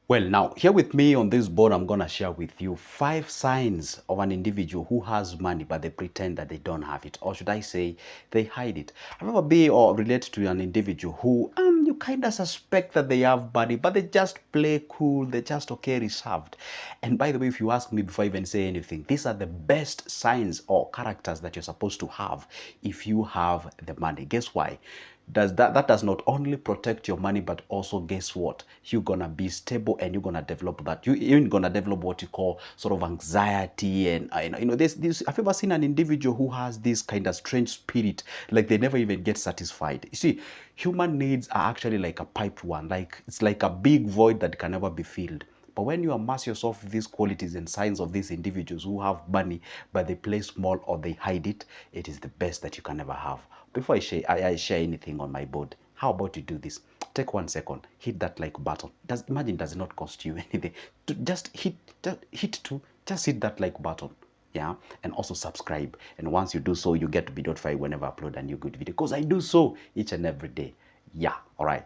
Well, now, here with me on this board, I'm going to share with you 5 signs of an individual who has money, but they pretend that they don't have it. Or should I say, they hide it. Have you ever been or relate to an individual who you kind of suspect that they have money, but they just play cool, they're just okay, reserved. And by the way, if you ask me before I even say anything, these are the best signs or characters that you're supposed to have if you have the money. Guess why? That does not only protect your money, but also guess what, you're gonna be stable and you're gonna develop that. You're even gonna develop what you call sort of anxiety. And this have you ever seen an individual who has this kind of strange spirit, like they never even get satisfied? You see, human needs are actually like a piped one, like it's like a big void that can never be filled. But when you amass yourself with these qualities and signs of these individuals who have money, but they play small or they hide it, it is the best that you can ever have. Before I share anything on my board, how about you do this? Take 1 second, hit that like button. Imagine does not cost you anything. Just just hit that like button. Yeah, and also subscribe. And once you do so, you get to be notified whenever I upload a new good video, because I do so each and every day. Yeah, all right.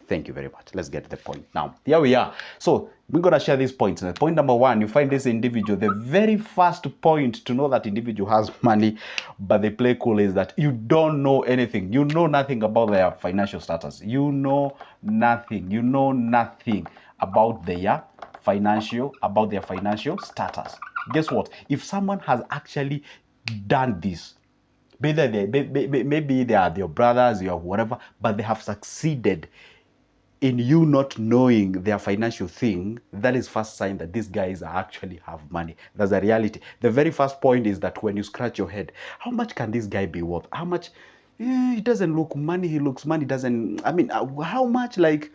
Thank you very much. Let's get to the point. Now, here we are. So, we're going to share these points. Point number one, you find this individual. The very first point to know that individual has money, but they play cool, is that you don't know anything. You know nothing about their financial status. You know nothing. You know nothing about about their financial status. Guess what? If someone has actually done this, maybe they are your brothers, your whatever, but they have succeeded in you not knowing their financial thing, that is first sign that these guys are actually have money. That's a reality. The very first point is that when you scratch your head, how much can this guy be worth? How much? It doesn't look money. He looks money. Doesn't. I mean, how much? Like,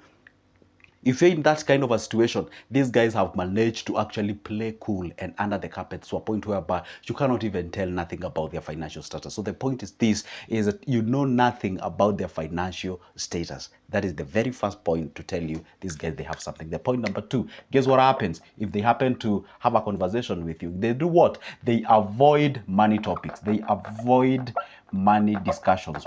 if you're in that kind of a situation, these guys have managed to actually play cool and under the carpet to a point whereby you cannot even tell nothing about their financial status. So the point is this, is that you know nothing about their financial status. That is the very first point to tell you these guys, they have something. The point number two, guess what happens if they happen to have a conversation with you? They do what? They avoid money topics. They avoid money discussions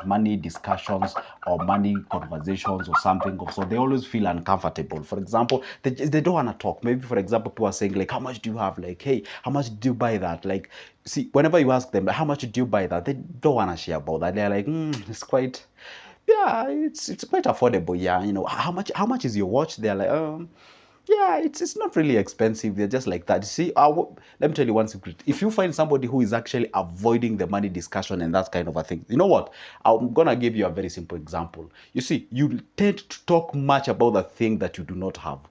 or money conversations or something. So they always feel uncomfortable. For example, they don't want to talk. Maybe, for example, people are saying like, how much do you have? Like, hey, how much do you buy that? Like, see, whenever you ask them, how much do you buy that? They don't want to share about that. They're like, it's quite, yeah, it's quite affordable. Yeah, how much is your watch? They're like, yeah, it's not really expensive. They're just like that. See, let me tell you one secret. If you find somebody who is actually avoiding the money discussion and that kind of a thing, you know what? I'm gonna give you a very simple example. You see, you tend to talk much about the thing that you do not have.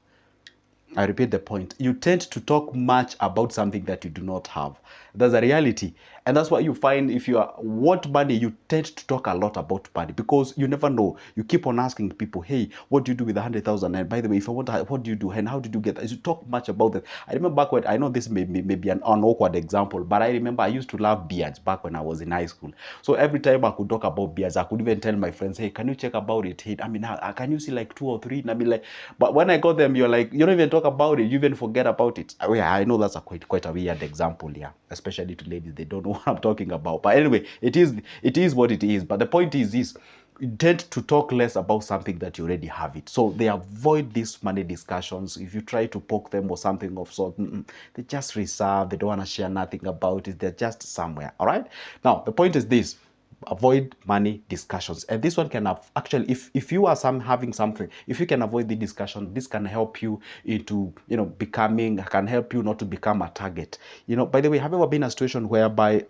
I repeat the point. You tend to talk much about something that you do not have. That's a reality. And that's why you find if you want money, you tend to talk a lot about money, because you never know. You keep on asking people, hey, what do you do with 100,000? And by the way, if I want, what do you do? And how did you get that? You talk much about that. I remember back when, I know this may be an awkward example, but I remember I used to love beards back when I was in high school. So every time I could talk about beards, I could even tell my friends, hey, can you check about it? Hey, I mean, can you see like 2 or 3? And I'd be like, but when I got them, you're like, you don't even talk about it. You even forget about it. Yeah, I know that's a quite a weird example, yeah. Especially to ladies, they don't know what I'm talking about. But anyway, it is what it is. But the point is this: you tend to talk less about something that you already have it. So they avoid these money discussions. If you try to poke them or something of sort, they just reserve. They don't want to share nothing about it. They're just somewhere. All right. Now the point is this: avoid money discussions. And this one can have actually, if you are having something, if you can avoid the discussion, this can help you into becoming, can help you not to become a target. By the way, have you ever been in a situation whereby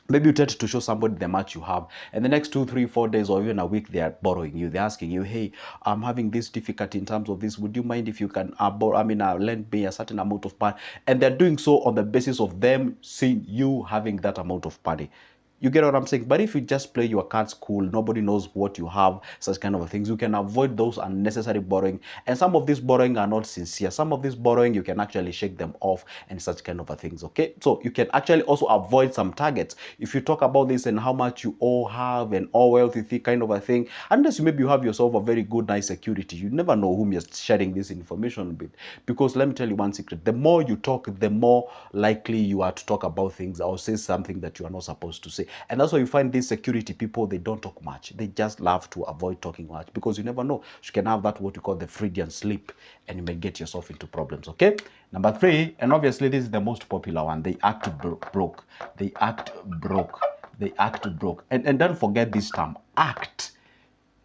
maybe you tend to show somebody the much you have, and the next 2, 3, 4 days or even a week, they are borrowing you. They're asking you, hey, I'm having this difficulty in terms of this. Would you mind if you can lend me a certain amount of money? And they're doing so on the basis of them seeing you having that amount of money. You get what I'm saying? But if you just play your cards cool, nobody knows what you have, such kind of things, you can avoid those unnecessary borrowing. And some of these borrowing are not sincere. Some of this borrowing, you can actually shake them off and such kind of things, okay? So you can actually also avoid some targets. If you talk about this and how much you all have and all wealthy kind of a thing, unless maybe you have yourself a very good, nice security, you never know whom you're sharing this information with. Because let me tell you one secret: the more you talk, the more likely you are to talk about things or say something that you are not supposed to say. And that's why you find these security people, they don't talk much. They just love to avoid talking much, because you never know. You can have that what you call the Freudian slip, and you may get yourself into problems. Okay. Number 3, and obviously this is the most popular one. They act broke. They act broke. They act broke. And don't forget this term, act.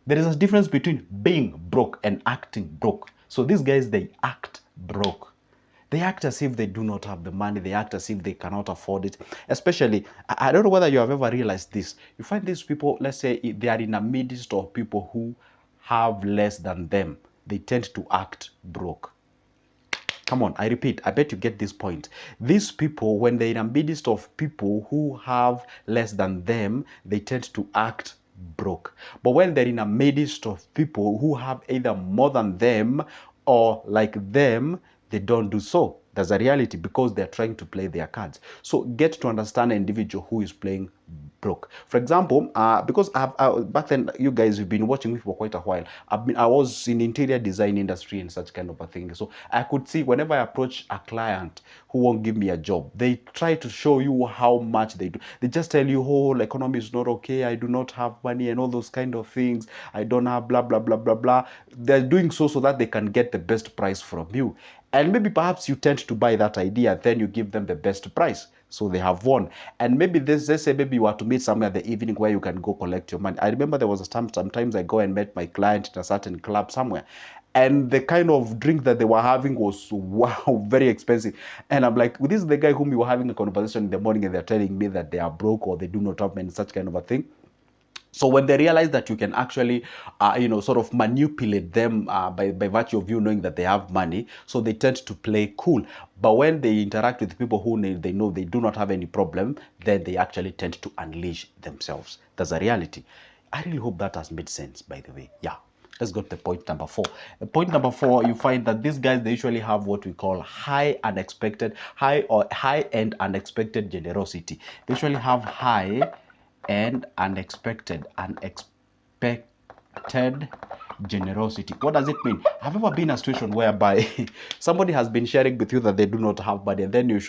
There is a difference between being broke and acting broke. So these guys, they act broke. They act as if they do not have the money. They act as if they cannot afford it. Especially, I don't know whether you have ever realized this. You find these people, let's say they are in the midst of people who have less than them. They tend to act broke. Come on, I repeat, I bet you get this point. These people, when they're in the midst of people who have less than them, they tend to act broke. But when they're in the midst of people who have either more than them or like them, they don't do so. That's a reality, because they're trying to play their cards. So get to understand an individual who is playing broke. For example, because back then, you guys have been watching me for quite a while. I was in the interior design industry and such kind of a thing. So I could see whenever I approach a client who won't give me a job, they try to show you how much they do. They just tell you, oh, economy is not okay. I do not have money and all those kind of things. I don't have blah, blah, blah, blah, blah. They're doing so that they can get the best price from you. And maybe perhaps you tend to buy that idea, then you give them the best price. So they have won. And maybe let's say maybe you are to meet somewhere in the evening where you can go collect your money. I remember there was a time, sometimes I go and met my client in a certain club somewhere. And the kind of drink that they were having was, wow, very expensive. And I'm like, this is the guy whom you were having a conversation in the morning, and they're telling me that they are broke or they do not have money, such kind of a thing. So when they realize that you can actually, sort of manipulate them by virtue of you knowing that they have money, so they tend to play cool. But when they interact with people who they know they do not have any problem, then they actually tend to unleash themselves. That's a reality. I really hope that has made sense, by the way. Yeah. Let's go to the point number 4. The point number 4, you find that these guys, they usually have what we call high and unexpected generosity. They usually have high and unexpected generosity. What does it mean? Have you ever been in a situation whereby somebody has been sharing with you that they do not have money, and then you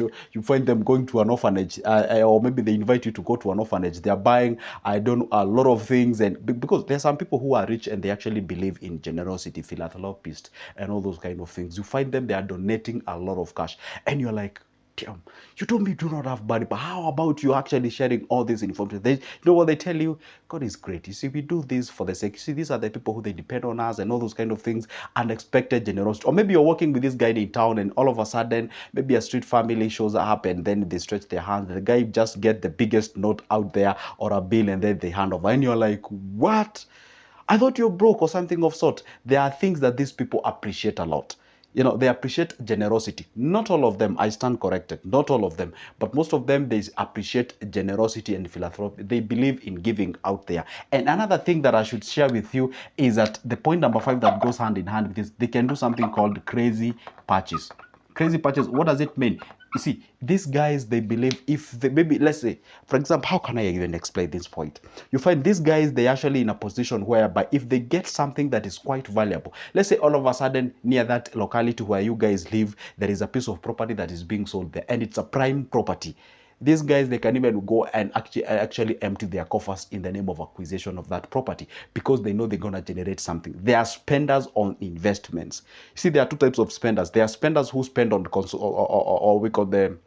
find them going to an orphanage, or maybe they invite you to go to an orphanage. They are buying, I don't know, a lot of things, and because there are some people who are rich and they actually believe in generosity, philanthropist, and all those kind of things. You find them, they are donating a lot of cash, and you're like, damn, you told me you do not have money, but how about you actually sharing all this information? You know what they tell you? God is great. You see, we do this for the sake. You see, these are the people who they depend on us and all those kind of things. Unexpected generosity. Or maybe you're working with this guy in town, and all of a sudden, maybe a street family shows up, and then they stretch their hands. The guy just get the biggest note out there or a bill, and then they hand over. And you're like, what? I thought you're broke or something of sort. There are things that these people appreciate a lot. They appreciate generosity. Not all of them, I stand corrected, not all of them, but most of them, they appreciate generosity and philanthropy. They believe in giving out there. And another thing that I should share with you is that the point number 5 that goes hand in hand with this, they can do something called crazy purchase. Crazy purchase, what does it mean? You see, these guys, they believe if they, maybe, let's say, for example, how can I even explain this point? You find these guys, they actually in a position whereby if they get something that is quite valuable, let's say all of a sudden near that locality where you guys live, there is a piece of property that is being sold there, and it's a prime property. These guys, they can even go and actually empty their coffers in the name of acquisition of that property, because they know they're going to generate something. They are spenders on investments. See, there are two types of spenders. There are spenders who spend on or we call them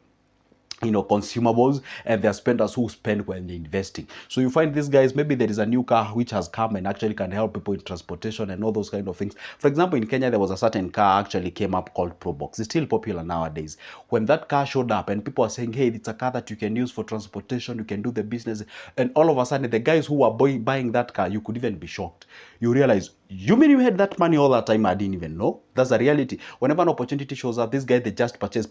consumables, and there are spenders who spend when they're investing. So you find these guys, maybe there is a new car which has come and actually can help people in transportation and all those kind of things. For example, in Kenya, there was a certain car actually came up called Probox. It's still popular nowadays. When that car showed up and people are saying, hey, it's a car that you can use for transportation, you can do the business, and all of a sudden the guys who are buying that car, you could even be shocked. You realize, you mean you had that money all that time? I didn't even know. That's a reality. Whenever an opportunity shows up, this guy, they just purchase,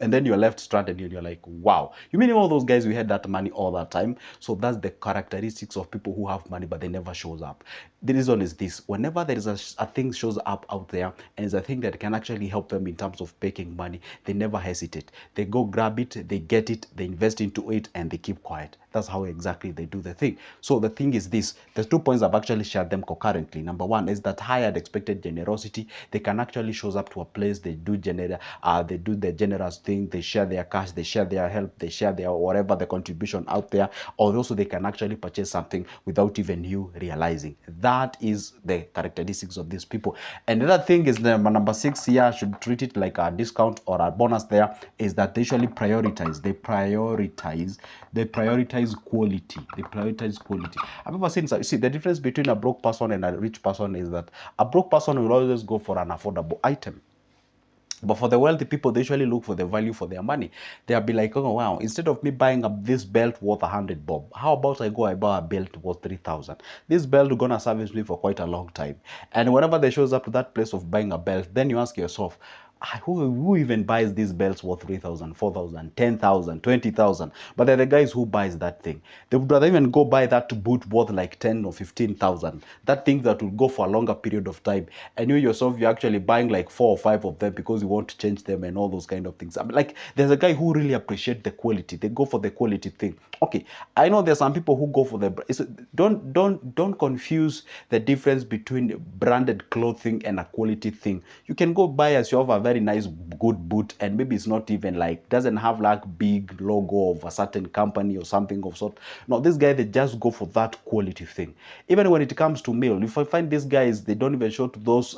and then you're left stranded and you're like, wow. You mean all those guys, we had that money all that time? So that's the characteristics of people who have money, but they never shows up. The reason is this: whenever there is a thing shows up out there, and it's a thing that can actually help them in terms of making money, they never hesitate. They go grab it, they get it, they invest into it, and they keep quiet. That's how exactly they do the thing. So the thing is this, there's 2 points I've actually shared them concurrently. Number one is that higher expected generosity. They can actually shows up to a place, they do the generous thing, they share their cash, they share their help, they share their whatever the contribution out there, or also they can actually purchase something without even you realizing. That is the characteristics of these people. And the other thing is number 6 here, I should treat it like a discount or a bonus there, is that they usually prioritize. They prioritize quality. They prioritize quality. I've ever seen, see, the difference between a broke person and a rich person is that a broke person will always go for an affordable item. But for the wealthy people, they usually look for the value for their money. They'll be like, oh wow, instead of me buying up this belt worth 100 bob, how about I buy a belt worth 3,000? This belt gonna service me for quite a long time. And whenever they shows up to that place of buying a belt, then you ask yourself, who even buys these belts worth 3,000, 4,000, 10,000, 20,000? But they're the guys who buys that thing. They would rather even go buy that boot worth like 10 or 15,000. That thing that will go for a longer period of time. And you yourself, you're actually buying like 4 or 5 of them because you want to change them and all those kind of things. I mean, like, there's a guy who really appreciates the quality. They go for the quality thing. Okay, I know there's some people who go for the. Don't confuse the difference between branded clothing and a quality thing. You can go buy yourself a very nice good boot, and maybe it's not even like, doesn't have like big logo of a certain company or something of sort. No, this guy, they just go for that quality thing. Even when it comes to meal, if I find these guys, they don't even show to those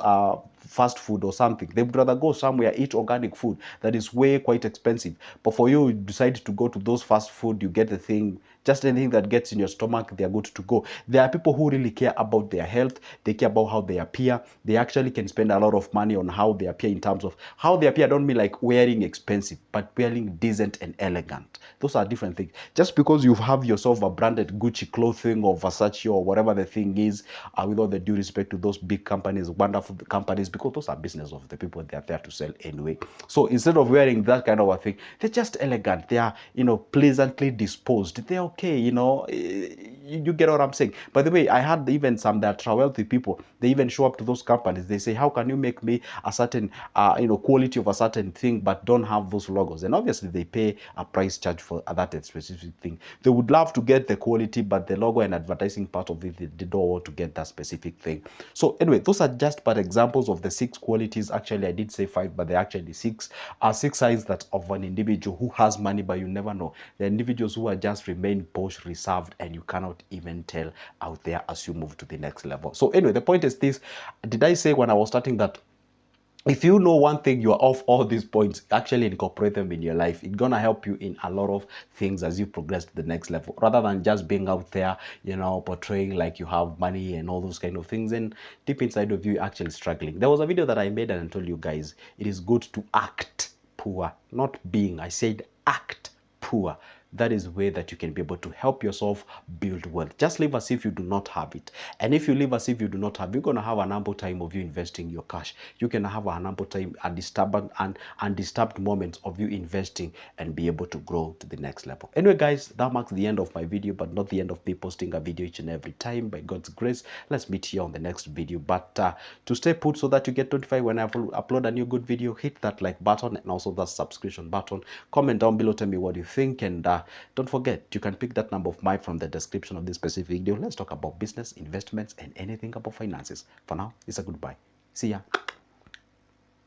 fast food or something. They would rather go somewhere, eat organic food that is way quite expensive. But for you decide to go to those fast food, you get the thing, just anything that gets in your stomach, they are good to go. There are people who really care about their health. They care about how they appear. They actually can spend a lot of money on how they appear. In terms of how they appear, I don't mean like wearing expensive, but wearing decent and elegant. Those are different things. Just because you have yourself a branded Gucci clothing or Versace or whatever the thing is, with all the due respect to those big companies, wonderful companies, because those are business of the people, they are there to sell anyway. So instead of wearing that kind of a thing, they're just elegant. They are, pleasantly disposed. They're okay, you get what I'm saying. By the way, I had even some that are wealthy people, they even show up to those companies. They say, how can you make me a certain quality of a certain thing but don't have those logos? And obviously they pay a price charge for that specific thing. They would love to get the quality, but the logo and advertising part of it, they don't want to get that specific thing. So anyway, those are just but examples of the 6 qualities. Actually, I did say 5, but they're actually 6. 6 signs that of an individual who has money, but you never know. The individuals who are just remain posh, reserved, and you cannot even tell out there as you move to the next level. So anyway, the point is this. Did I say when I was starting that if you know one thing, you are off all these points, actually incorporate them in your life. It's gonna help you in a lot of things as you progress to the next level, rather than just being out there, portraying like you have money and all those kind of things, and deep inside of you actually struggling. There was a video that I made and I told you guys it is good to act poor, not being. I said act poor. That is the way that you can be able to help yourself build wealth. Just live as if you do not have it. And if you live as if you do not have, you're going to have an ample time of you investing your cash. You can have an ample time, a disturbed and undisturbed moments of you investing and be able to grow to the next level. Anyway, guys, that marks the end of my video, but not the end of me posting a video each and every time. By God's grace, let's meet here on the next video. But to stay put so that you get notified when I upload a new good video, hit that like button and also that subscription button. Comment down below, tell me what you think, and don't forget, you can pick that number of mine from the description of this specific video. Let's talk about business, investments, and anything about finances. For now, it's a goodbye. See ya.